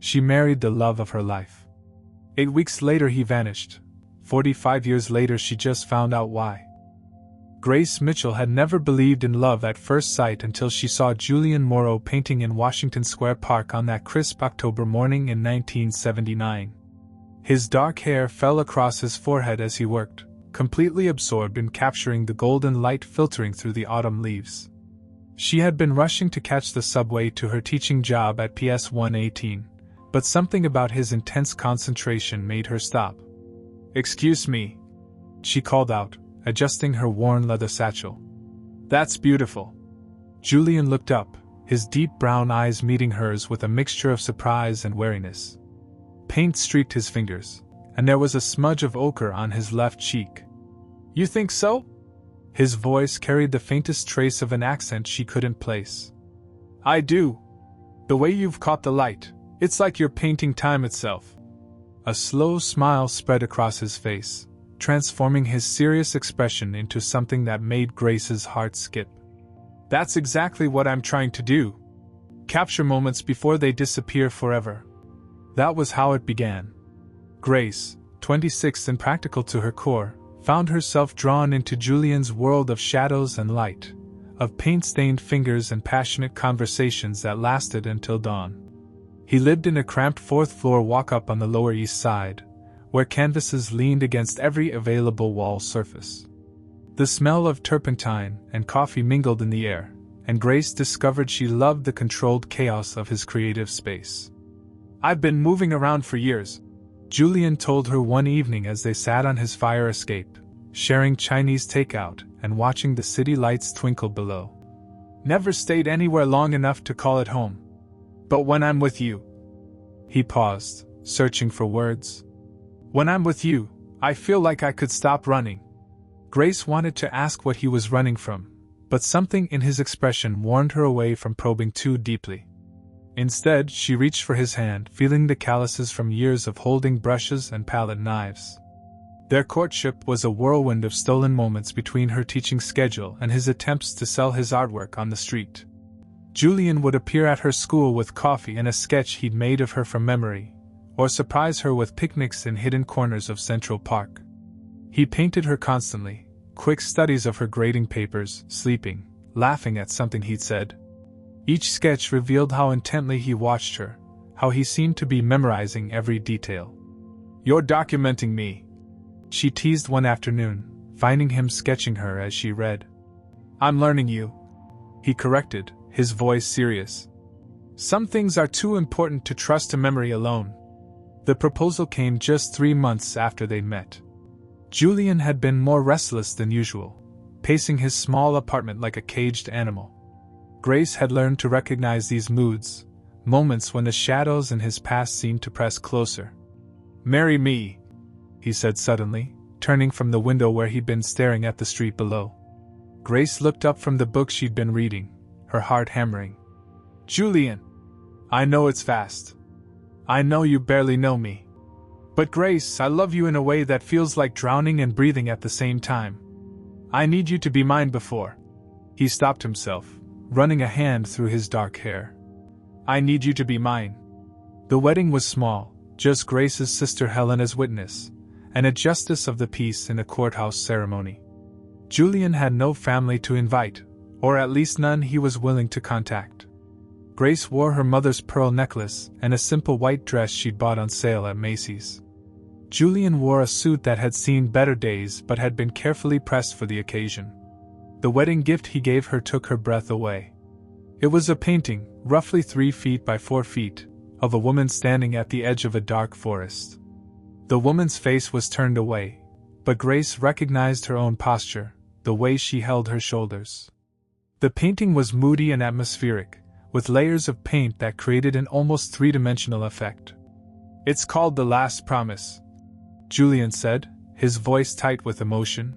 She married the love of her life. 8 weeks later he vanished. 45 years later she just found out why. Grace Mitchell had never believed in love at first sight until she saw Julian Morrow painting in Washington Square Park on that crisp October morning in 1979. His dark hair fell across his forehead as he worked, completely absorbed in capturing the golden light filtering through the autumn leaves. She had been rushing to catch the subway to her teaching job at PS 118, but something about his intense concentration made her stop. "Excuse me," she called out, adjusting her worn leather satchel. "That's beautiful." Julian looked up, his deep brown eyes meeting hers with a mixture of surprise and wariness. Paint streaked his fingers, and there was a smudge of ochre on his left cheek. "You think so?" His voice carried the faintest trace of an accent she couldn't place. "I do. The way you've caught the light, it's like you're painting time itself." A slow smile spread across his face, transforming his serious expression into something that made Grace's heart skip. "That's exactly what I'm trying to do. Capture moments before they disappear forever." That was how it began. Grace, 26 and practical to her core, found herself drawn into Julian's world of shadows and light, of paint-stained fingers and passionate conversations that lasted until dawn. He lived in a cramped fourth-floor walk-up on the Lower East Side, where canvases leaned against every available wall surface. The smell of turpentine and coffee mingled in the air, and Grace discovered she loved the controlled chaos of his creative space. "I've been moving around for years," Julian told her one evening as they sat on his fire escape, sharing Chinese takeout and watching the city lights twinkle below. "Never stayed anywhere long enough to call it home. But when I'm with you..." He paused, searching for words. "When I'm with you, I feel like I could stop running." Grace wanted to ask what he was running from, but something in his expression warned her away from probing too deeply. Instead, she reached for his hand, feeling the calluses from years of holding brushes and palette knives. Their courtship was a whirlwind of stolen moments between her teaching schedule and his attempts to sell his artwork on the street. Julian would appear at her school with coffee and a sketch he'd made of her from memory, or surprise her with picnics in hidden corners of Central Park. He painted her constantly, quick studies of her grading papers, sleeping, laughing at something he'd said. Each sketch revealed how intently he watched her, how he seemed to be memorizing every detail. "You're documenting me," she teased one afternoon, finding him sketching her as she read. "I'm learning you," he corrected, his voice serious. "Some things are too important to trust to memory alone." The proposal came just 3 months after they'd met. Julian had been more restless than usual, pacing his small apartment like a caged animal. Grace had learned to recognize these moods, moments when the shadows in his past seemed to press closer. "Marry me," he said suddenly, turning from the window where he'd been staring at the street below. Grace looked up from the book she'd been reading, her heart hammering. "Julian, I know it's fast. I know you barely know me. But Grace, I love you in a way that feels like drowning and breathing at the same time. I need you to be mine before." He stopped himself, running a hand through his dark hair. "I need you to be mine." The wedding was small, just Grace's sister Helen as witness, and a justice of the peace in a courthouse ceremony. Julian had no family to invite, or at least none he was willing to contact. Grace wore her mother's pearl necklace and a simple white dress she'd bought on sale at Macy's. Julian wore a suit that had seen better days but had been carefully pressed for the occasion. The wedding gift he gave her took her breath away. It was a painting, roughly 3 feet by 4 feet, of a woman standing at the edge of a dark forest. The woman's face was turned away, but Grace recognized her own posture, the way she held her shoulders. The painting was moody and atmospheric, with layers of paint that created an almost three-dimensional effect. "It's called The Last Promise," Julian said, his voice tight with emotion.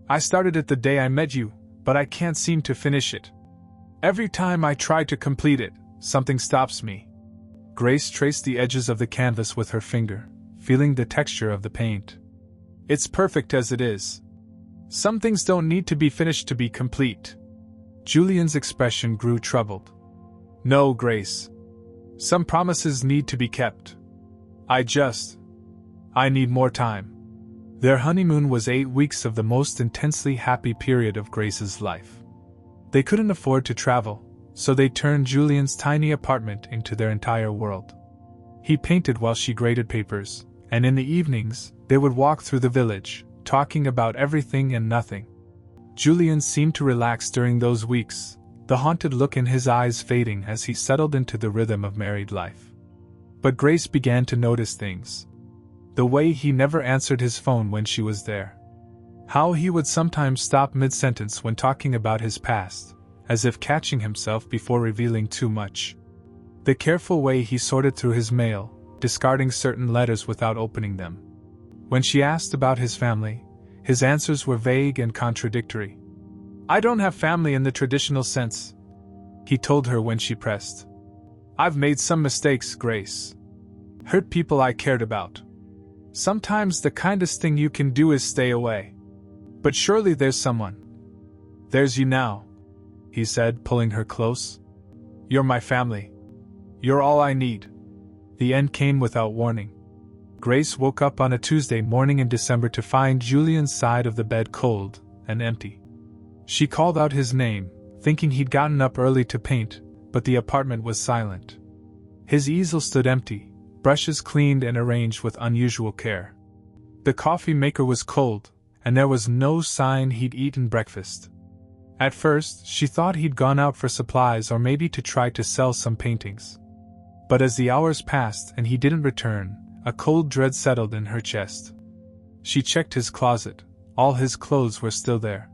"I started it the day I met you, but I can't seem to finish it. Every time I try to complete it, something stops me." Grace traced the edges of the canvas with her finger, feeling the texture of the paint. "It's perfect as it is. Some things don't need to be finished to be complete." Julian's expression grew troubled. "No, Grace. Some promises need to be kept. I need more time. Their honeymoon was 8 weeks of the most intensely happy period of Grace's life. They couldn't afford to travel, so they turned Julian's tiny apartment into their entire world. He painted while she graded papers, and in the evenings, they would walk through the village, talking about everything and nothing. Julian seemed to relax during those weeks, the haunted look in his eyes fading as he settled into the rhythm of married life. But Grace began to notice things. The way he never answered his phone when she was there. How he would sometimes stop mid-sentence when talking about his past, as if catching himself before revealing too much. The careful way he sorted through his mail, discarding certain letters without opening them. When she asked about his family, his answers were vague and contradictory. "I don't have family in the traditional sense," he told her when she pressed. "I've made some mistakes, Grace. Hurt people I cared about. Sometimes the kindest thing you can do is stay away. But surely there's someone." "There's you now," he said, pulling her close. "You're my family. You're all I need." The end came without warning. Grace woke up on a Tuesday morning in December to find Julian's side of the bed cold and empty. She called out his name, thinking he'd gotten up early to paint, but the apartment was silent. His easel stood empty, brushes cleaned and arranged with unusual care. The coffee maker was cold, and there was no sign he'd eaten breakfast. At first, she thought he'd gone out for supplies or maybe to try to sell some paintings. But as the hours passed and he didn't return, a cold dread settled in her chest. She checked his closet. All his clothes were still there.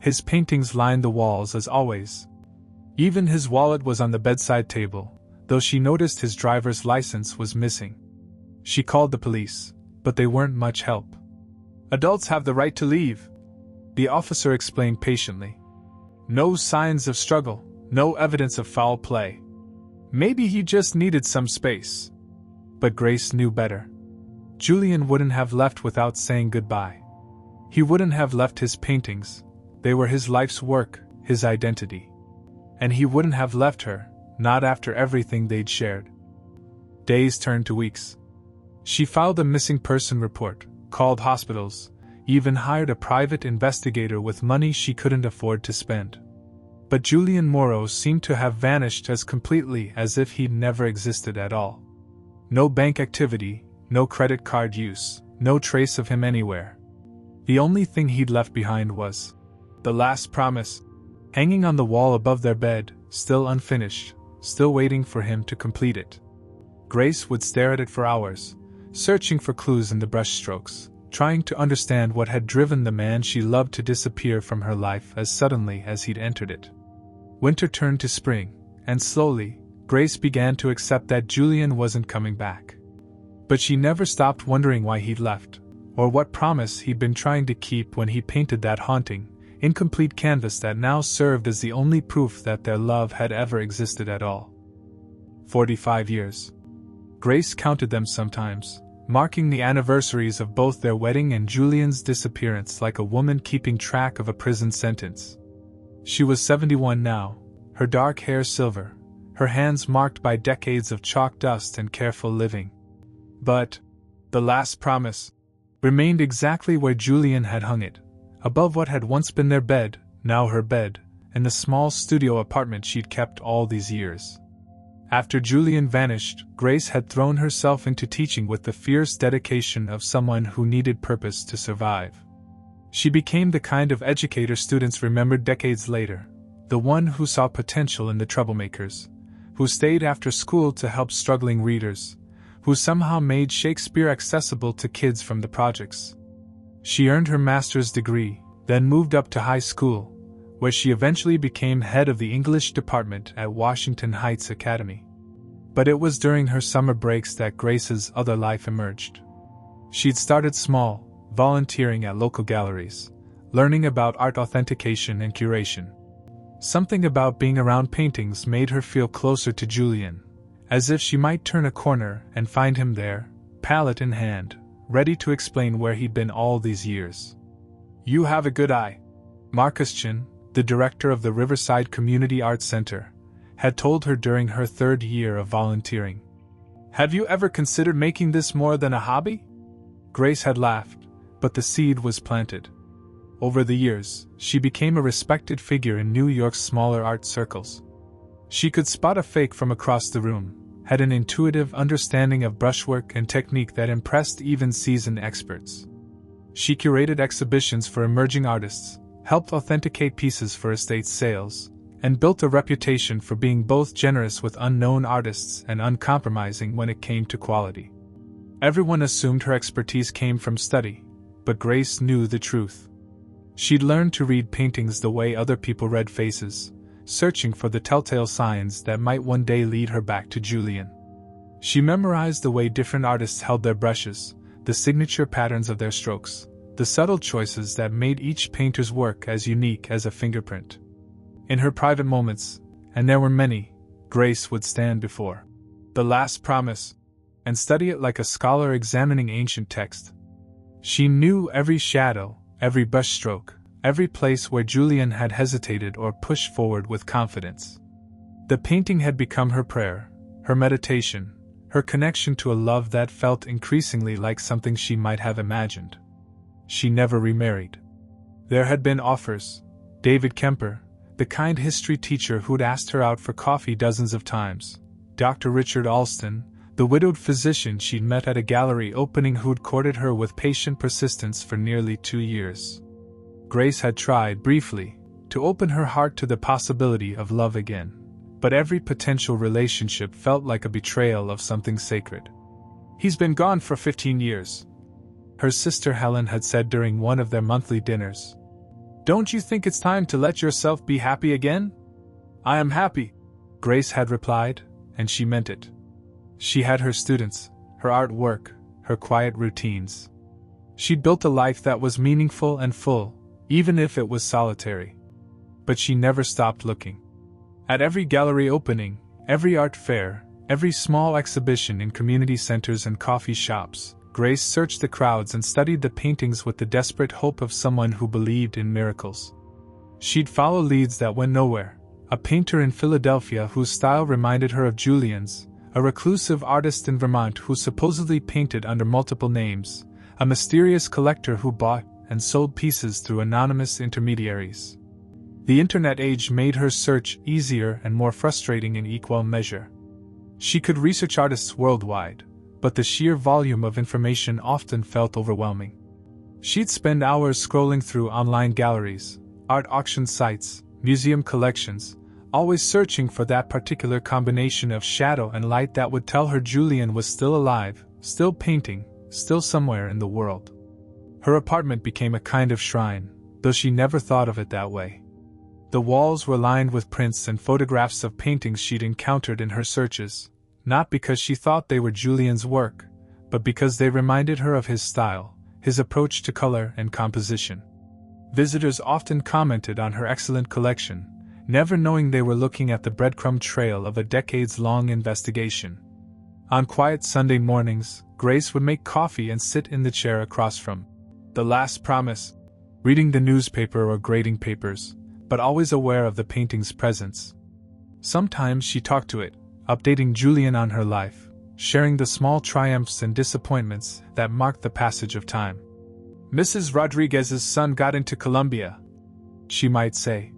His paintings lined the walls as always. Even his wallet was on the bedside table, though she noticed his driver's license was missing. She called the police, but they weren't much help. "Adults have the right to leave," the officer explained patiently. "No signs of struggle, no evidence of foul play. Maybe he just needed some space." But Grace knew better. Julian wouldn't have left without saying goodbye. He wouldn't have left his paintings. They were his life's work, his identity. And he wouldn't have left her, not after everything they'd shared. Days turned to weeks. She filed a missing person report, called hospitals, even hired a private investigator with money she couldn't afford to spend. But Julian Morrow seemed to have vanished as completely as if he'd never existed at all. No bank activity, no credit card use, no trace of him anywhere. The only thing he'd left behind was the last promise, hanging on the wall above their bed, still unfinished, still waiting for him to complete it. Grace would stare at it for hours, searching for clues in the brushstrokes, trying to understand what had driven the man she loved to disappear from her life as suddenly as he'd entered it. Winter turned to spring, and slowly, Grace began to accept that Julian wasn't coming back. But she never stopped wondering why he'd left, or what promise he'd been trying to keep when he painted that haunting, incomplete canvas that now served as the only proof that their love had ever existed at all. 45 years. Grace counted them sometimes, marking the anniversaries of both their wedding and Julian's disappearance like a woman keeping track of a prison sentence. She was 71 now, her dark hair silver, her hands marked by decades of chalk dust and careful living. But the last promise remained exactly where Julian had hung it, above what had once been their bed, now her bed, in the small studio apartment she'd kept all these years. After Julian vanished, Grace had thrown herself into teaching with the fierce dedication of someone who needed purpose to survive. She became the kind of educator students remembered decades later, the one who saw potential in the troublemakers, who stayed after school to help struggling readers, who somehow made Shakespeare accessible to kids from the projects. She earned her master's degree, then moved up to high school, where she eventually became head of the English department at Washington Heights Academy. But it was during her summer breaks that Grace's other life emerged. She'd started small, volunteering at local galleries, learning about art authentication and curation. Something about being around paintings made her feel closer to Julian, as if she might turn a corner and find him there, palette in hand, ready to explain where he'd been all these years. "You have a good eye." Marcus Chin, the director of the Riverside Community Arts Center, had told her during her 3rd year of volunteering. "Have you ever considered making this more than a hobby?" Grace had laughed, but the seed was planted. Over the years, she became a respected figure in New York's smaller art circles. She could spot a fake from across the room, had an intuitive understanding of brushwork and technique that impressed even seasoned experts. She curated exhibitions for emerging artists, helped authenticate pieces for estate sales, and built a reputation for being both generous with unknown artists and uncompromising when it came to quality. Everyone assumed her expertise came from study, but Grace knew the truth. She'd learned to read paintings the way other people read faces, searching for the telltale signs that might one day lead her back to Julian. She memorized the way different artists held their brushes, the signature patterns of their strokes, the subtle choices that made each painter's work as unique as a fingerprint. In her private moments, and there were many, Grace would stand before The Last Promise and study it like a scholar examining ancient text. She knew every shadow, every brushstroke, every place where Julian had hesitated or pushed forward with confidence. The painting had become her prayer, her meditation, her connection to a love that felt increasingly like something she might have imagined. She never remarried. There had been offers. David Kemper, the kind history teacher who'd asked her out for coffee dozens of times, Dr. Richard Alston, the widowed physician she'd met at a gallery opening who'd courted her with patient persistence for nearly 2 years. Grace had tried, briefly, to open her heart to the possibility of love again, but every potential relationship felt like a betrayal of something sacred. "He's been gone for 15 years," her sister Helen had said during one of their monthly dinners. "Don't you think it's time to let yourself be happy again?" "I am happy," Grace had replied, and she meant it. She had her students, her artwork, her quiet routines. She'd built a life that was meaningful and full, even if it was solitary. But she never stopped looking. At every gallery opening, every art fair, every small exhibition in community centers and coffee shops, Grace searched the crowds and studied the paintings with the desperate hope of someone who believed in miracles. She'd follow leads that went nowhere: a painter in Philadelphia whose style reminded her of Julian's, a reclusive artist in Vermont who supposedly painted under multiple names, a mysterious collector who bought and sold pieces through anonymous intermediaries. The internet age made her search easier and more frustrating in equal measure. She could research artists worldwide, but the sheer volume of information often felt overwhelming. She'd spend hours scrolling through online galleries, art auction sites, museum collections, always searching for that particular combination of shadow and light that would tell her Julian was still alive, still painting, still somewhere in the world. Her apartment became a kind of shrine, though she never thought of it that way. The walls were lined with prints and photographs of paintings she'd encountered in her searches, not because she thought they were Julian's work, but because they reminded her of his style, his approach to color and composition. Visitors often commented on her excellent collection, never knowing they were looking at the breadcrumb trail of a decades-long investigation. On quiet Sunday mornings, Grace would make coffee and sit in the chair across from The Last Promise, reading the newspaper or grading papers, but always aware of the painting's presence. Sometimes she talked to it, updating Julian on her life, sharing the small triumphs and disappointments that marked the passage of time. "Mrs. Rodriguez's son got into Columbia," she might say.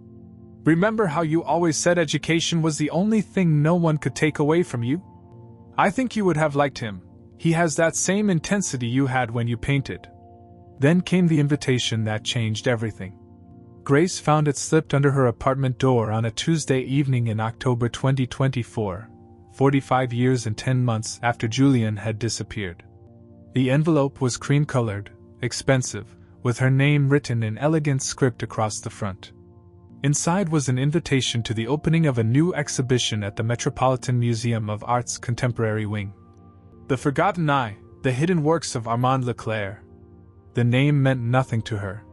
"Remember how you always said education was the only thing no one could take away from you? I think you would have liked him. He has that same intensity you had when you painted." Then came the invitation that changed everything. Grace found it slipped under her apartment door on a Tuesday evening in October 2024, 45 years and 10 months after Julian had disappeared. The envelope was cream-colored, expensive, with her name written in elegant script across the front. Inside was an invitation to the opening of a new exhibition at the Metropolitan Museum of Art's Contemporary Wing. The Forgotten Eye, the hidden works of Armand Leclerc. The name meant nothing to her.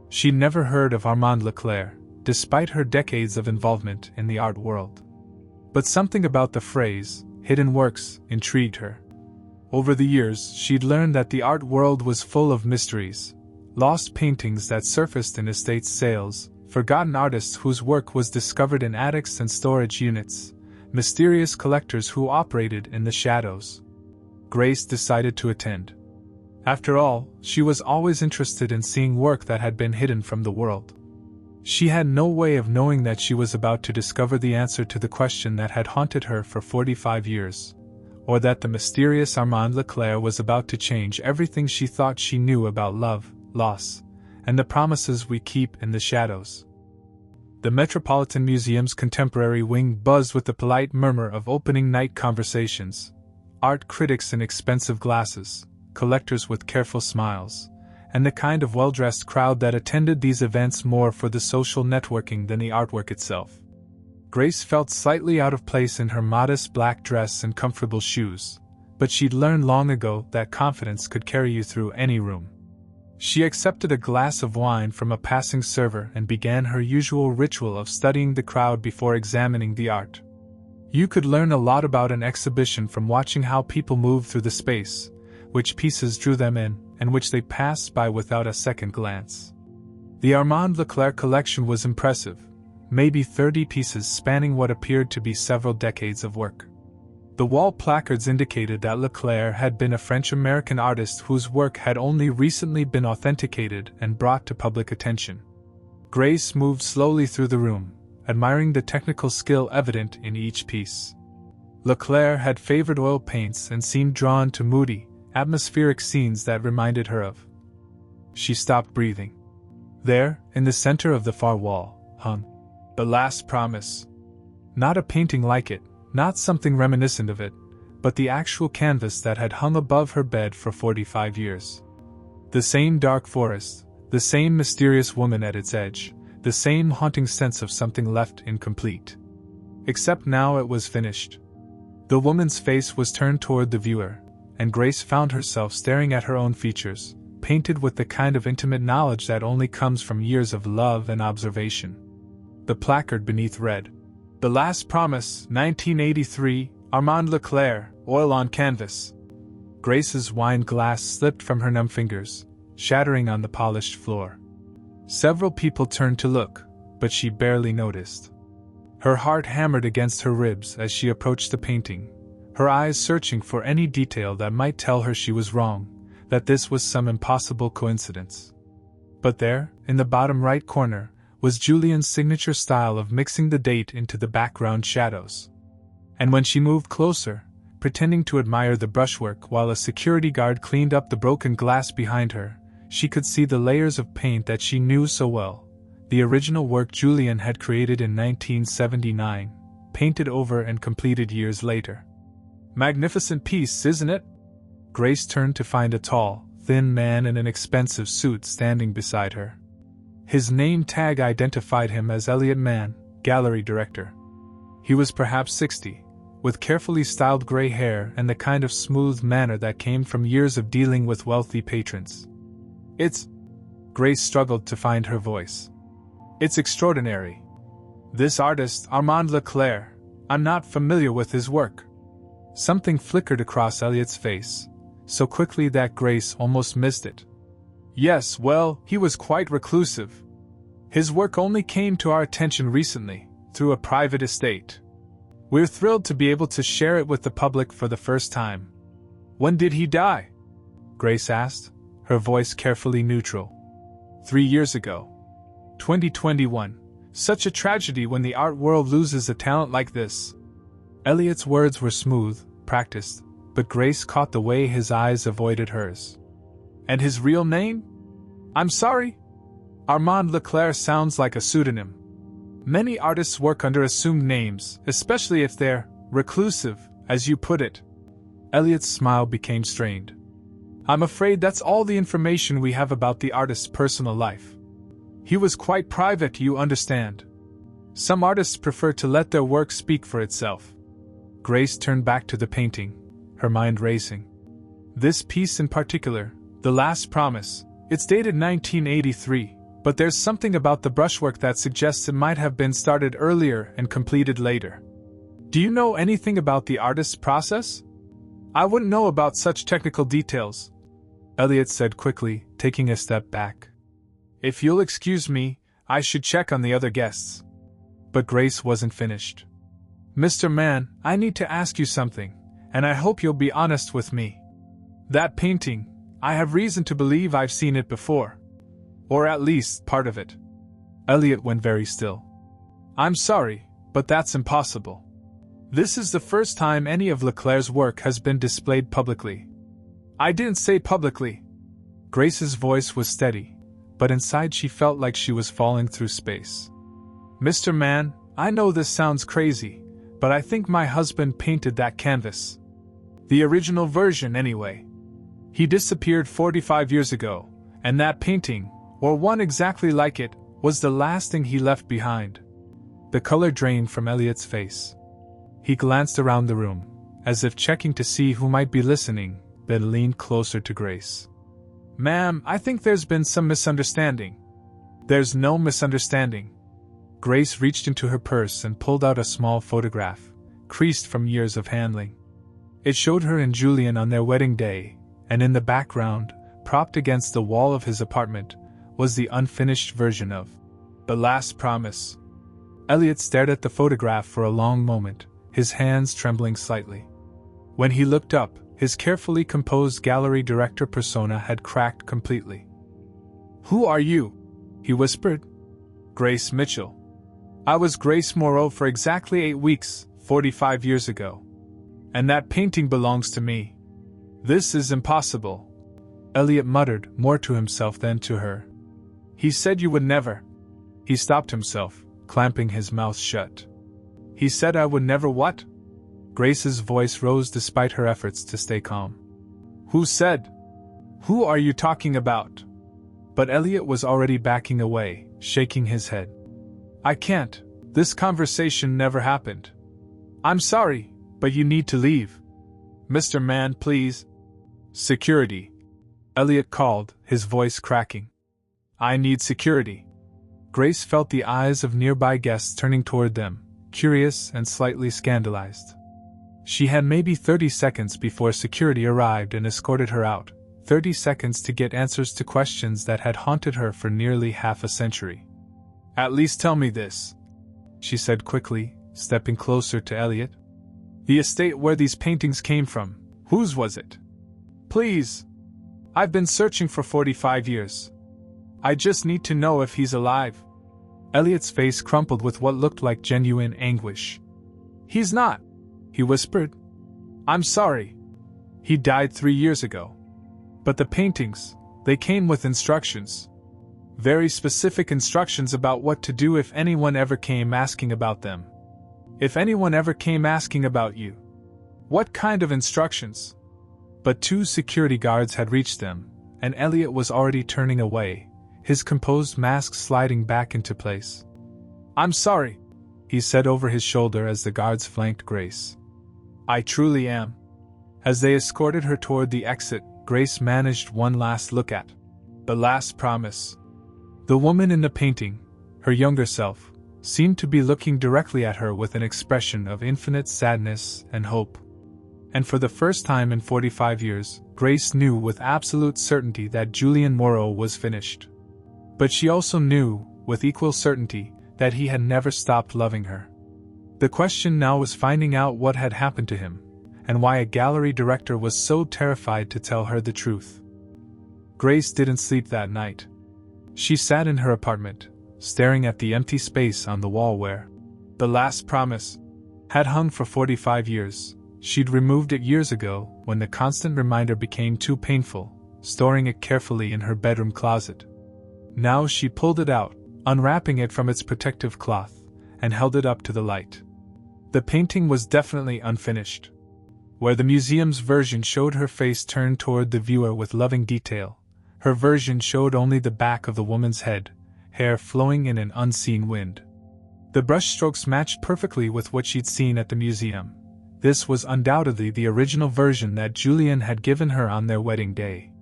She'd never heard of Armand Leclerc, despite her decades of involvement in the art world. But something about the phrase, hidden works, intrigued her. Over the years, she'd learned that the art world was full of mysteries, lost paintings that surfaced in estate sales, forgotten artists whose work was discovered in attics and storage units, mysterious collectors who operated in the shadows. Grace decided to attend. After all, she was always interested in seeing work that had been hidden from the world. She had no way of knowing that she was about to discover the answer to the question that had haunted her for 45 years, or that the mysterious Armand Leclerc was about to change everything she thought she knew about love, loss, and the promises we keep in the shadows. The Metropolitan Museum's contemporary wing buzzed with the polite murmur of opening night conversations, art critics in expensive glasses, collectors with careful smiles, and the kind of well-dressed crowd that attended these events more for the social networking than the artwork itself. Grace felt slightly out of place in her modest black dress and comfortable shoes, but she'd learned long ago that confidence could carry you through any room. She accepted a glass of wine from a passing server and began her usual ritual of studying the crowd before examining the art. You could learn a lot about an exhibition from watching how people moved through the space, which pieces drew them in, and which they passed by without a second glance. The Armand Leclerc collection was impressive, maybe 30 pieces spanning what appeared to be several decades of work. The wall placards indicated that Leclerc had been a French-American artist whose work had only recently been authenticated and brought to public attention. Grace moved slowly through the room, admiring the technical skill evident in each piece. Leclerc had favored oil paints and seemed drawn to moody, atmospheric scenes that reminded her of. She stopped breathing. There, in the center of the far wall, hung The Last Promise. Not a painting like it, not something reminiscent of it, but the actual canvas that had hung above her bed for 45 years. The same dark forest, the same mysterious woman at its edge, the same haunting sense of something left incomplete. Except now it was finished. The woman's face was turned toward the viewer, and Grace found herself staring at her own features, painted with the kind of intimate knowledge that only comes from years of love and observation. The placard beneath read, "The Last Promise, 1983, Armand Leclerc, oil on canvas." Grace's wine glass slipped from her numb fingers, shattering on the polished floor. Several people turned to look, but she barely noticed. Her heart hammered against her ribs as she approached the painting, her eyes searching for any detail that might tell her she was wrong, that this was some impossible coincidence. But there, in the bottom right corner, was Julien's signature style of mixing the date into the background shadows. And when she moved closer, pretending to admire the brushwork while a security guard cleaned up the broken glass behind her, she could see the layers of paint that she knew so well, the original work Julien had created in 1979, painted over and completed years later. Magnificent piece, isn't it? Grace turned to find a tall, thin man in an expensive suit standing beside her. His name tag identified him as Elliot Mann, gallery director. He was perhaps 60, with carefully styled gray hair and the kind of smooth manner that came from years of dealing with wealthy patrons. "It's..." Grace struggled to find her voice. "It's extraordinary. This artist, Armand Leclerc, I'm not familiar with his work." Something flickered across Elliot's face, so quickly that Grace almost missed it. "Yes, well, he was quite reclusive. His work only came to our attention recently, through a private estate. We're thrilled to be able to share it with the public for the first time." "When did he die?" Grace asked, her voice carefully neutral. 3 years ago. 2021. Such a tragedy when the art world loses a talent like this." Elliot's words were smooth, practiced, but Grace caught the way his eyes avoided hers. "And his real name?" "I'm sorry. Armand Leclerc sounds like a pseudonym. Many artists work under assumed names, especially if they're reclusive, as you put it." Elliot's smile became strained. "I'm afraid that's all the information we have about the artist's personal life. He was quite private, you understand. Some artists prefer to let their work speak for itself." Grace turned back to the painting, her mind racing. This piece in particular, The Last Promise, it's dated 1983, but there's something about the brushwork that suggests it might have been started earlier and completed later. Do you know anything about the artist's process? I wouldn't know about such technical details, Elliot said quickly, taking a step back. If you'll excuse me, I should check on the other guests. But Grace wasn't finished. Mr. Mann, I need to ask you something, and I hope you'll be honest with me. That painting, I have reason to believe I've seen it before. Or at least part of it. Elliot went very still. I'm sorry, but that's impossible. This is the first time any of Leclerc's work has been displayed publicly. I didn't say publicly. Grace's voice was steady, but inside she felt like she was falling through space. Mr. Mann, I know this sounds crazy, but I think my husband painted that canvas. The original version, anyway. He disappeared 45 years ago, and that painting, or one exactly like it, was the last thing he left behind. The color drained from Elliot's face. He glanced around the room, as if checking to see who might be listening, then leaned closer to Grace. Ma'am, I think there's been some misunderstanding. There's no misunderstanding. Grace reached into her purse and pulled out a small photograph, creased from years of handling. It showed her and Julian on their wedding day, and in the background, propped against the wall of his apartment, was the unfinished version of The Last Promise. Elliot stared at the photograph for a long moment, his hands trembling slightly. When he looked up, his carefully composed gallery director persona had cracked completely. Who are you? He whispered. Grace Mitchell. I was Grace Moreau for exactly 8 weeks, 45 years ago. And that painting belongs to me. This is impossible. Elliot muttered, more to himself than to her. He said you would never. He stopped himself, clamping his mouth shut. He said I would never what? Grace's voice rose despite her efforts to stay calm. Who said? Who are you talking about? But Elliot was already backing away, shaking his head. I can't. This conversation never happened. I'm sorry, but you need to leave. Mr. Mann, please. Security. Elliot called, his voice cracking. I need security. Grace felt the eyes of nearby guests turning toward them, curious and slightly scandalized. She had maybe 30 seconds before security arrived and escorted her out, 30 seconds to get answers to questions that had haunted her for nearly half a century. At least tell me this, she said quickly, stepping closer to Elliot. The estate where these paintings came from, whose was it? Please. I've been searching for 45 years. I just need to know if he's alive. Elliot's face crumpled with what looked like genuine anguish. He's not, he whispered. I'm sorry. He died 3 years ago. But the paintings, they came with instructions. Very specific instructions about what to do if anyone ever came asking about them. If anyone ever came asking about you. What kind of instructions? But 2 security guards had reached them, and Elliot was already turning away, his composed mask sliding back into place. I'm sorry, he said over his shoulder as the guards flanked Grace. I truly am. As they escorted her toward the exit, Grace managed one last look at The Last Promise. The woman in the painting, her younger self, seemed to be looking directly at her with an expression of infinite sadness and hope. And for the first time in 45 years, Grace knew with absolute certainty that Julian Moreau was finished. But she also knew, with equal certainty, that he had never stopped loving her. The question now was finding out what had happened to him, and why a gallery director was so terrified to tell her the truth. Grace didn't sleep that night. She sat in her apartment, staring at the empty space on the wall where The Last Promise had hung for 45 years. She'd removed it years ago when the constant reminder became too painful, storing it carefully in her bedroom closet. Now she pulled it out, unwrapping it from its protective cloth, and held it up to the light. The painting was definitely unfinished. Where the museum's version showed her face turned toward the viewer with loving detail, her version showed only the back of the woman's head, hair flowing in an unseen wind. The brushstrokes matched perfectly with what she'd seen at the museum. This was undoubtedly the original version that Julian had given her on their wedding day.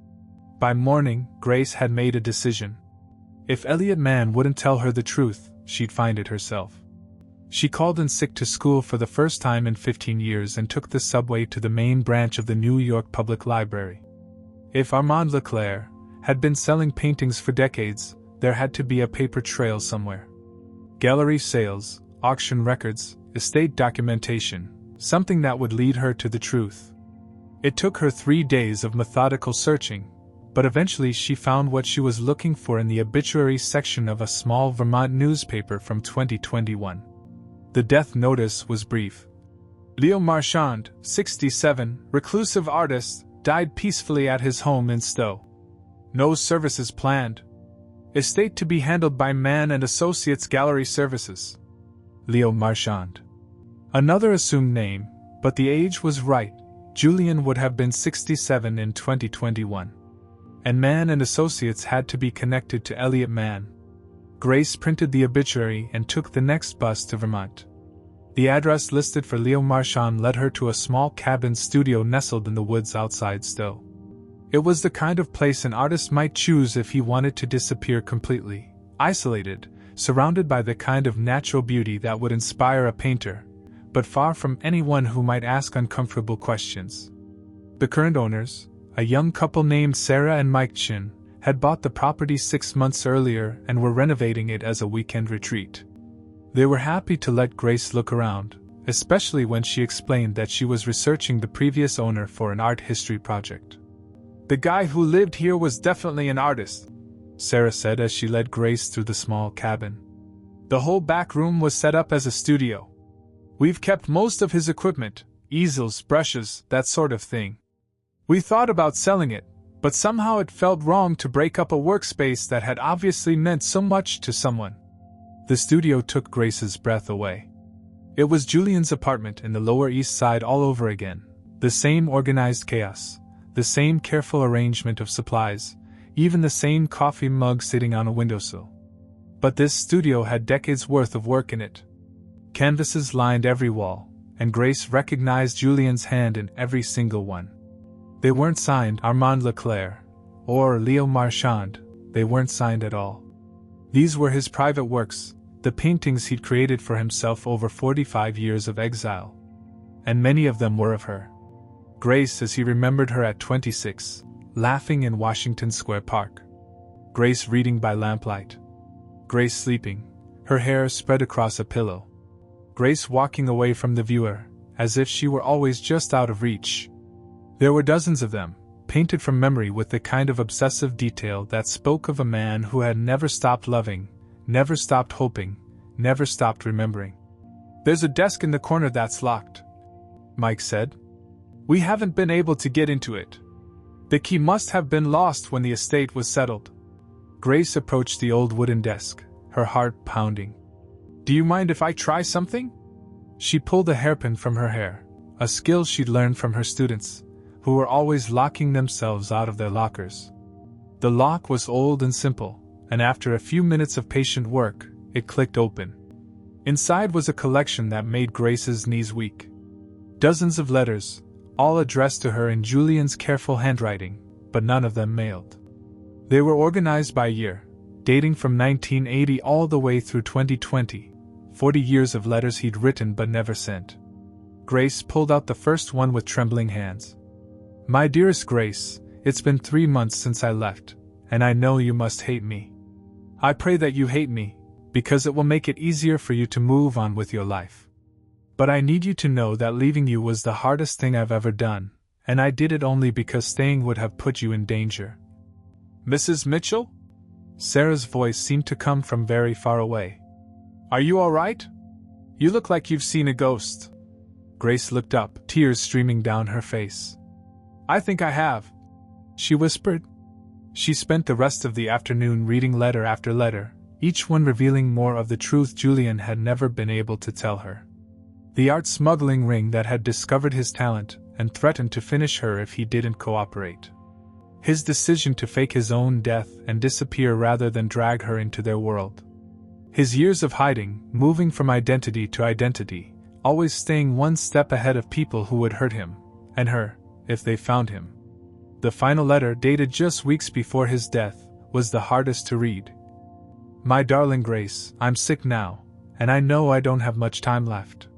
By morning, Grace had made a decision. If Elliot Mann wouldn't tell her the truth, she'd find it herself. She called in sick to school for the first time in 15 years and took the subway to the main branch of the New York Public Library. If Armand Leclerc had been selling paintings for decades, there had to be a paper trail somewhere. Gallery sales, auction records, estate documentation, something that would lead her to the truth. It took her 3 days of methodical searching, but eventually she found what she was looking for in the obituary section of a small Vermont newspaper from 2021. The death notice was brief. Leo Marchand, 67, reclusive artist, died peacefully at his home in Stowe. No services planned. Estate to be handled by Mann and Associates Gallery Services. Leo Marchand. Another assumed name, but the age was right. Julian would have been 67 in 2021. And Mann and Associates had to be connected to Elliot Mann. Grace printed the obituary and took the next bus to Vermont. The address listed for Leo Marchand led her to a small cabin studio nestled in the woods outside Stowe. It was the kind of place an artist might choose if he wanted to disappear completely, isolated, surrounded by the kind of natural beauty that would inspire a painter, but far from anyone who might ask uncomfortable questions. The current owners, a young couple named Sarah and Mike Chin, had bought the property 6 months earlier and were renovating it as a weekend retreat. They were happy to let Grace look around, especially when she explained that she was researching the previous owner for an art history project. "The guy who lived here was definitely an artist," Sarah said as she led Grace through the small cabin. "The whole back room was set up as a studio. We've kept most of his equipment, easels, brushes, that sort of thing. We thought about selling it, but somehow it felt wrong to break up a workspace that had obviously meant so much to someone." The studio took Grace's breath away. It was Julian's apartment in the Lower East Side all over again, the same organized chaos, the same careful arrangement of supplies, even the same coffee mug sitting on a windowsill. But this studio had decades' worth of work in it. Canvases lined every wall, and Grace recognized Julian's hand in every single one. They weren't signed Armand Leclerc or Leo Marchand, they weren't signed at all. These were his private works, the paintings he'd created for himself over 45 years of exile. And many of them were of her. Grace as he remembered her at 26, laughing in Washington Square Park. Grace reading by lamplight. Grace sleeping, her hair spread across a pillow. Grace walking away from the viewer, as if she were always just out of reach. There were dozens of them, painted from memory with the kind of obsessive detail that spoke of a man who had never stopped loving, never stopped hoping, never stopped remembering. "There's a desk in the corner that's locked," Mike said. "We haven't been able to get into it. The key must have been lost when the estate was settled." Grace approached the old wooden desk, her heart pounding. "Do you mind if I try something?" She pulled a hairpin from her hair, a skill she'd learned from her students, who were always locking themselves out of their lockers. The lock was old and simple, and after a few minutes of patient work, it clicked open. Inside was a collection that made Grace's knees weak. Dozens of letters, all addressed to her in Julian's careful handwriting, but none of them mailed. They were organized by year, dating from 1980 all the way through 2020, 40 years of letters he'd written but never sent. Grace pulled out the first one with trembling hands. "My dearest Grace, it's been 3 months since I left, and I know you must hate me. I pray that you hate me, because it will make it easier for you to move on with your life. But I need you to know that leaving you was the hardest thing I've ever done, and I did it only because staying would have put you in danger. Mrs. Mitchell?" Sarah's voice seemed to come from very far away. "Are you all right? You look like you've seen a ghost." Grace looked up, tears streaming down her face. "I think I have," she whispered. She spent the rest of the afternoon reading letter after letter, each one revealing more of the truth Julian had never been able to tell her. The art smuggling ring that had discovered his talent and threatened to finish her if he didn't cooperate. His decision to fake his own death and disappear rather than drag her into their world. His years of hiding, moving from identity to identity, always staying one step ahead of people who would hurt him, and her, if they found him. The final letter, dated just weeks before his death, was the hardest to read. "My darling Grace, I'm sick now, and I know I don't have much time left.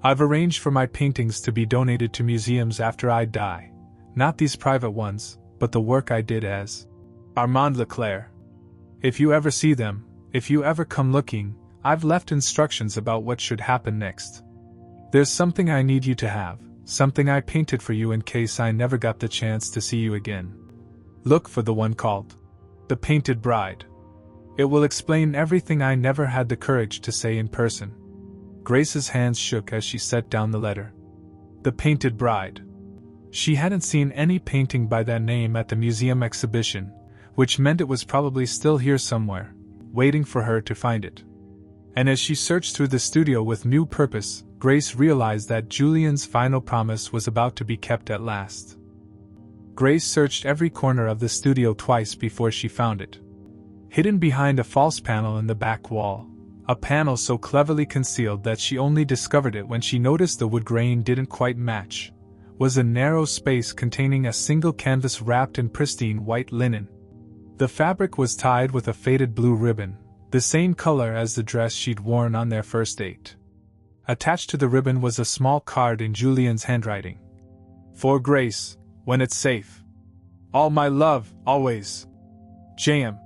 I've arranged for my paintings to be donated to museums after I die, not these private ones, but the work I did as Armand Leclerc. If you ever see them, if you ever come looking, I've left instructions about what should happen next. There's something I need you to have, something I painted for you in case I never got the chance to see you again. Look for the one called The Painted Bride. It will explain everything I never had the courage to say in person. Grace's hands shook as she set down the letter. The Painted Bride. She hadn't seen any painting by that name at the museum exhibition, which meant it was probably still here somewhere, waiting for her to find it. And as she searched through the studio with new purpose, Grace realized that Julian's final promise was about to be kept at last. Grace searched every corner of the studio twice before she found it. Hidden behind a false panel in the back wall, a panel so cleverly concealed that she only discovered it when she noticed the wood grain didn't quite match, was a narrow space containing a single canvas wrapped in pristine white linen. The fabric was tied with a faded blue ribbon, the same color as the dress she'd worn on their first date. Attached to the ribbon was a small card in Julian's handwriting. For Grace, when it's safe. All my love, always. J.M.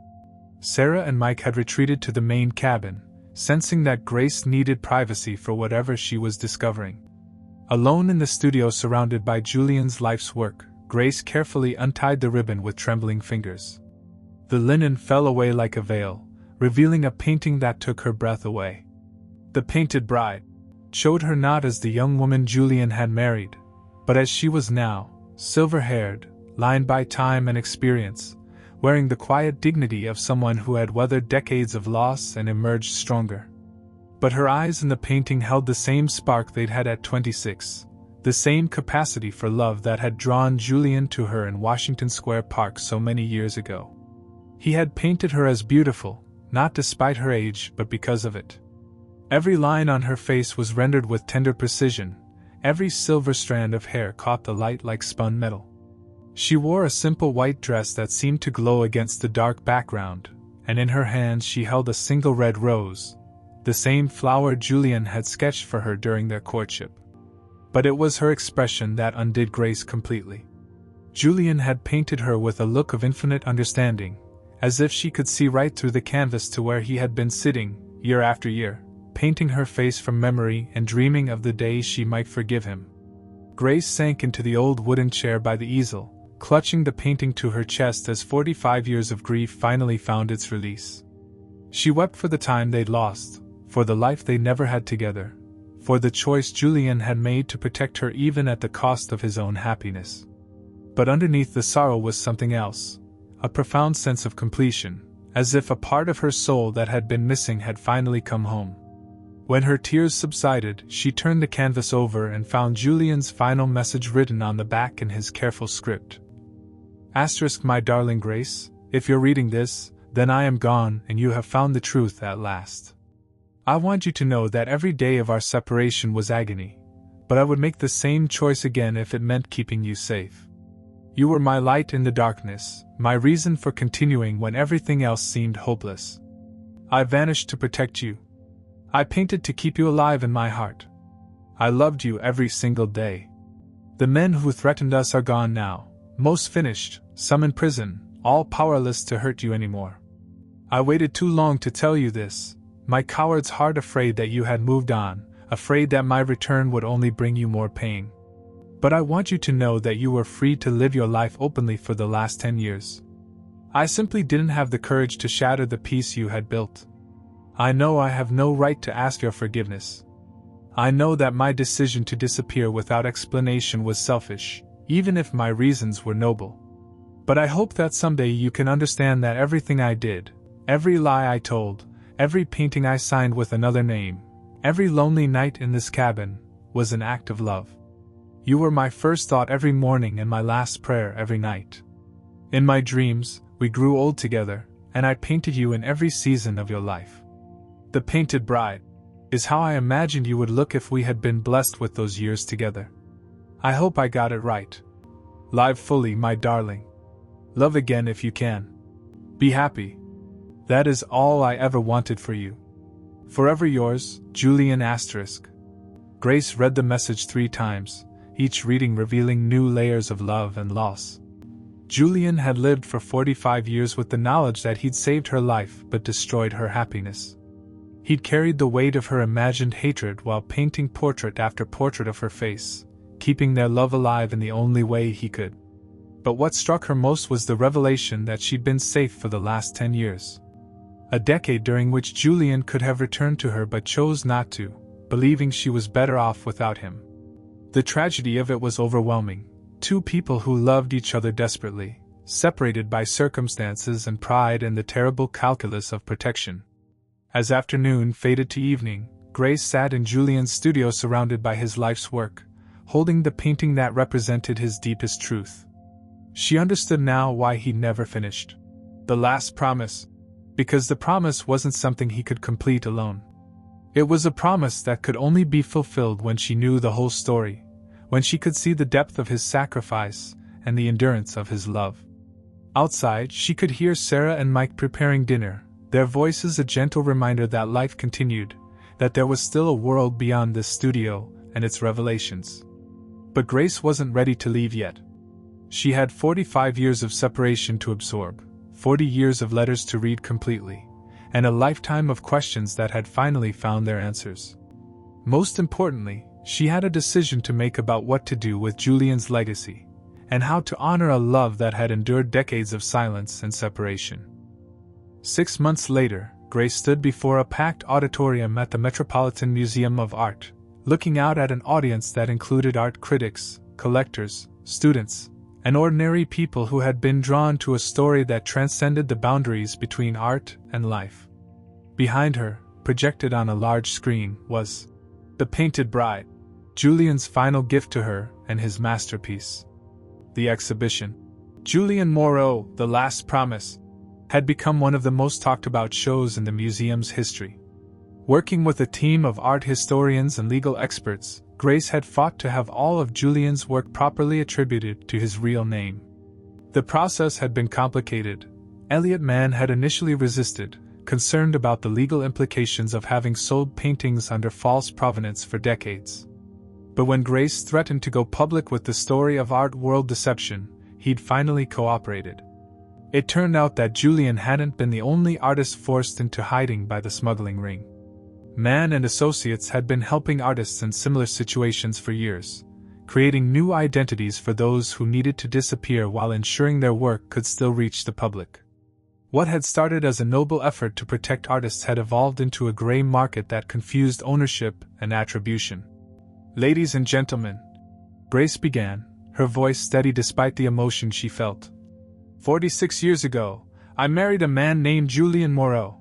Sarah and Mike had retreated to the main cabin, sensing that Grace needed privacy for whatever she was discovering. Alone in the studio surrounded by Julian's life's work, Grace carefully untied the ribbon with trembling fingers. The linen fell away like a veil, revealing a painting that took her breath away. The Painted Bride showed her not as the young woman Julian had married, but as she was now, silver-haired, lined by time and experience, wearing the quiet dignity of someone who had weathered decades of loss and emerged stronger. But her eyes in the painting held the same spark they'd had at 26, the same capacity for love that had drawn Julian to her in Washington Square Park so many years ago. He had painted her as beautiful, not despite her age but because of it. Every line on her face was rendered with tender precision, every silver strand of hair caught the light like spun metal. She wore a simple white dress that seemed to glow against the dark background, and in her hands she held a single red rose, the same flower Julian had sketched for her during their courtship. But it was her expression that undid Grace completely. Julian had painted her with a look of infinite understanding, as if she could see right through the canvas to where he had been sitting, year after year, painting her face from memory and dreaming of the day she might forgive him. Grace sank into the old wooden chair by the easel, clutching the painting to her chest as 45 years of grief finally found its release. She wept for the time they'd lost, for the life they never had together, for the choice Julian had made to protect her even at the cost of his own happiness. But underneath the sorrow was something else, a profound sense of completion, as if a part of her soul that had been missing had finally come home. When her tears subsided, she turned the canvas over and found Julian's final message written on the back in his careful script. *, my darling Grace, if you're reading this, then I am gone and you have found the truth at last. I want you to know that every day of our separation was agony, but I would make the same choice again if it meant keeping you safe. You were my light in the darkness, my reason for continuing when everything else seemed hopeless. I vanished to protect you. I painted to keep you alive in my heart. I loved you every single day. The men who threatened us are gone now, most finished, some in prison, all powerless to hurt you anymore. I waited too long to tell you this, my coward's heart afraid that you had moved on, afraid that my return would only bring you more pain. But I want you to know that you were free to live your life openly for the last 10 years. I simply didn't have the courage to shatter the peace you had built. I know I have no right to ask your forgiveness. I know that my decision to disappear without explanation was selfish, even if my reasons were noble. But I hope that someday you can understand that everything I did, every lie I told, every painting I signed with another name, every lonely night in this cabin, was an act of love. You were my first thought every morning and my last prayer every night. In my dreams, we grew old together, and I painted you in every season of your life. The Painted Bride is how I imagined you would look if we had been blessed with those years together. I hope I got it right. Live fully, my darling. Love again if you can. Be happy. That is all I ever wanted for you. Forever yours, Julian *. Grace read the message 3 times, each reading revealing new layers of love and loss. Julian had lived for 45 years with the knowledge that he'd saved her life but destroyed her happiness. He'd carried the weight of her imagined hatred while painting portrait after portrait of her face, keeping their love alive in the only way he could. But what struck her most was the revelation that she'd been safe for the last 10 years. A decade during which Julian could have returned to her but chose not to, believing she was better off without him. The tragedy of it was overwhelming. Two people who loved each other desperately, separated by circumstances and pride and the terrible calculus of protection. As afternoon faded to evening, Grace sat in Julian's studio surrounded by his life's work, holding the painting that represented his deepest truth. She understood now why he'd never finished. The last promise. Because the promise wasn't something he could complete alone. It was a promise that could only be fulfilled when she knew the whole story, when she could see the depth of his sacrifice and the endurance of his love. Outside, she could hear Sarah and Mike preparing dinner, their voices a gentle reminder that life continued, that there was still a world beyond this studio and its revelations. But Grace wasn't ready to leave yet. She had 45 years of separation to absorb, 40 years of letters to read completely, and a lifetime of questions that had finally found their answers. Most importantly, she had a decision to make about what to do with Julian's legacy, and how to honor a love that had endured decades of silence and separation. 6 months later, Grace stood before a packed auditorium at the Metropolitan Museum of Art, looking out at an audience that included art critics, collectors, students, and ordinary people who had been drawn to a story that transcended the boundaries between art and life. Behind her, projected on a large screen, was The Painted Bride, Julian's final gift to her and his masterpiece. The exhibition, Julian Moreau, The Last Promise, had become one of the most talked about shows in the museum's history. Working with a team of art historians and legal experts, Grace had fought to have all of Julian's work properly attributed to his real name. The process had been complicated. Elliot Mann had initially resisted, concerned about the legal implications of having sold paintings under false provenance for decades. But when Grace threatened to go public with the story of art world deception, he'd finally cooperated. It turned out that Julian hadn't been the only artist forced into hiding by the smuggling ring. Mann and Associates had been helping artists in similar situations for years, creating new identities for those who needed to disappear while ensuring their work could still reach the public. What had started as a noble effort to protect artists had evolved into a gray market that confused ownership and attribution. "Ladies and gentlemen," Grace began, her voice steady despite the emotion she felt. 46 years ago, I married a man named Julian Moreau.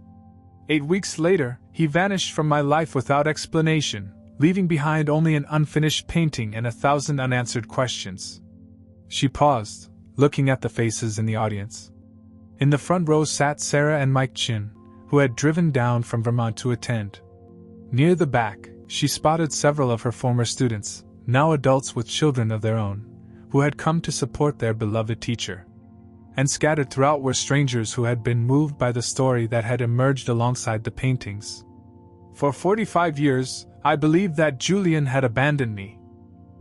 8 weeks later, he vanished from my life without explanation, leaving behind only an unfinished painting and 1,000 unanswered questions. She paused, looking at the faces in the audience. In the front row sat Sarah and Mike Chin, who had driven down from Vermont to attend. Near the back, she spotted several of her former students, now adults with children of their own, who had come to support their beloved teacher. And scattered throughout were strangers who had been moved by the story that had emerged alongside the paintings. For 45 years, I believed that Julian had abandoned me.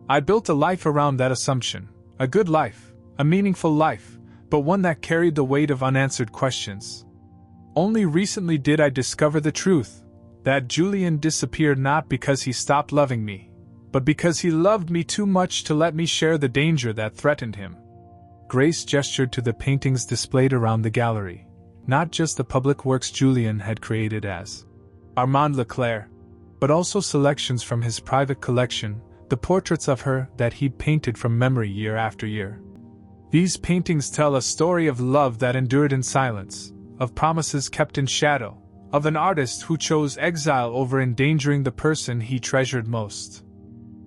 I built a life around that assumption, a good life, a meaningful life, but one that carried the weight of unanswered questions. Only recently did I discover the truth, that Julian disappeared not because he stopped loving me, but because he loved me too much to let me share the danger that threatened him. Grace gestured to the paintings displayed around the gallery, not just the public works Julian had created as Armand Leclerc, but also selections from his private collection, the portraits of her that he'd painted from memory year after year. These paintings tell a story of love that endured in silence, of promises kept in shadow, of an artist who chose exile over endangering the person he treasured most.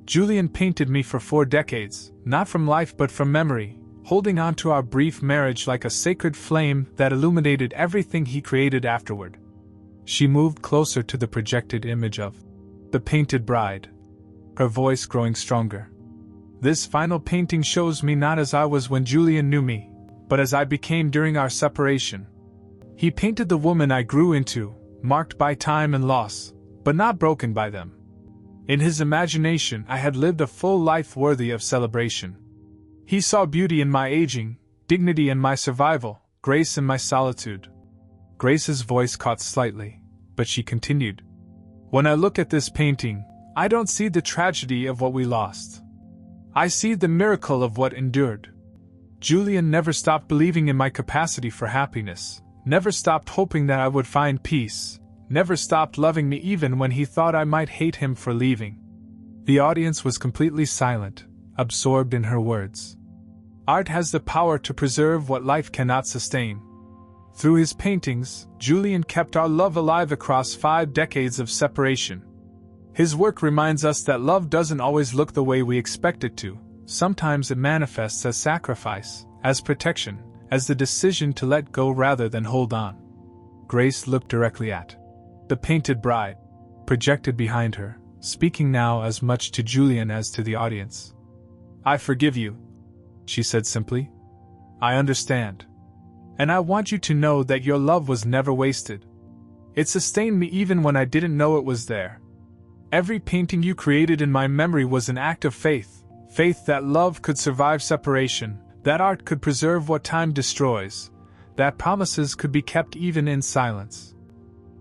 Julian painted me for 4 decades, not from life but from memory, holding on to our brief marriage like a sacred flame that illuminated everything he created afterward. She moved closer to the projected image of The Painted Bride, her voice growing stronger. This final painting shows me not as I was when Julian knew me, but as I became during our separation. He painted the woman I grew into, marked by time and loss, but not broken by them. In his imagination, I had lived a full life worthy of celebration. He saw beauty in my aging, Dignity in my survival, grace in my solitude. Grace's voice caught slightly, but she continued. When I look at this painting, I don't see the tragedy of what we lost. I see the miracle of what endured. Julian never stopped believing in my capacity for happiness, never stopped hoping that I would find peace, never stopped loving me even when he thought I might hate him for leaving. The audience was completely silent, absorbed in her words. Art has the power to preserve what life cannot sustain. Through his paintings, Julian kept our love alive across 5 decades of separation. His work reminds us that love doesn't always look the way we expect it to. Sometimes it manifests as sacrifice, as protection, as the decision to let go rather than hold on. Grace looked directly at the painted bride, projected behind her, speaking now as much to Julian as to the audience. I forgive you, she said simply. I understand. And I want you to know that your love was never wasted. It sustained me even when I didn't know it was there. Every painting you created in my memory was an act of faith, faith that love could survive separation, that art could preserve what time destroys, that promises could be kept even in silence.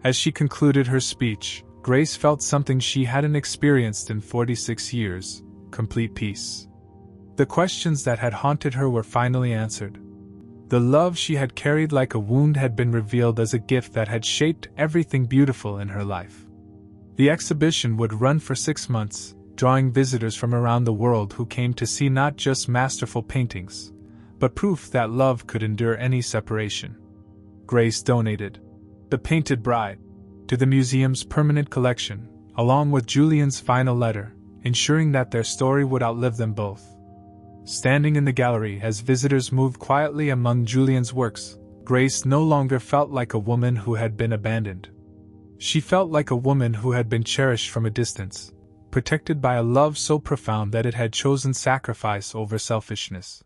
As she concluded her speech, Grace felt something she hadn't experienced in 46 years, complete peace. The questions that had haunted her were finally answered. The love she had carried like a wound had been revealed as a gift that had shaped everything beautiful in her life. The exhibition would run for 6 months, drawing visitors from around the world who came to see not just masterful paintings, but proof that love could endure any separation. Grace donated The Painted Bride to the museum's permanent collection, along with Julian's final letter, ensuring that their story would outlive them both. Standing in the gallery as visitors moved quietly among Julian's works, Grace no longer felt like a woman who had been abandoned. She felt like a woman who had been cherished from a distance, protected by a love so profound that it had chosen sacrifice over selfishness.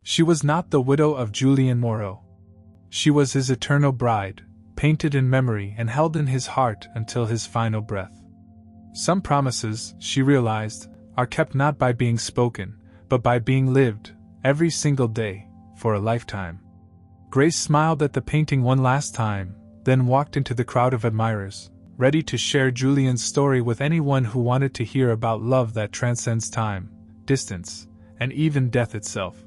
She was not the widow of Julian Moreau. She was his eternal bride, painted in memory and held in his heart until his final breath. Some promises, she realized, are kept not by being spoken, but by being lived, every single day, for a lifetime. Grace smiled at the painting one last time, then walked into the crowd of admirers, ready to share Julian's story with anyone who wanted to hear about love that transcends time, distance, and even death itself.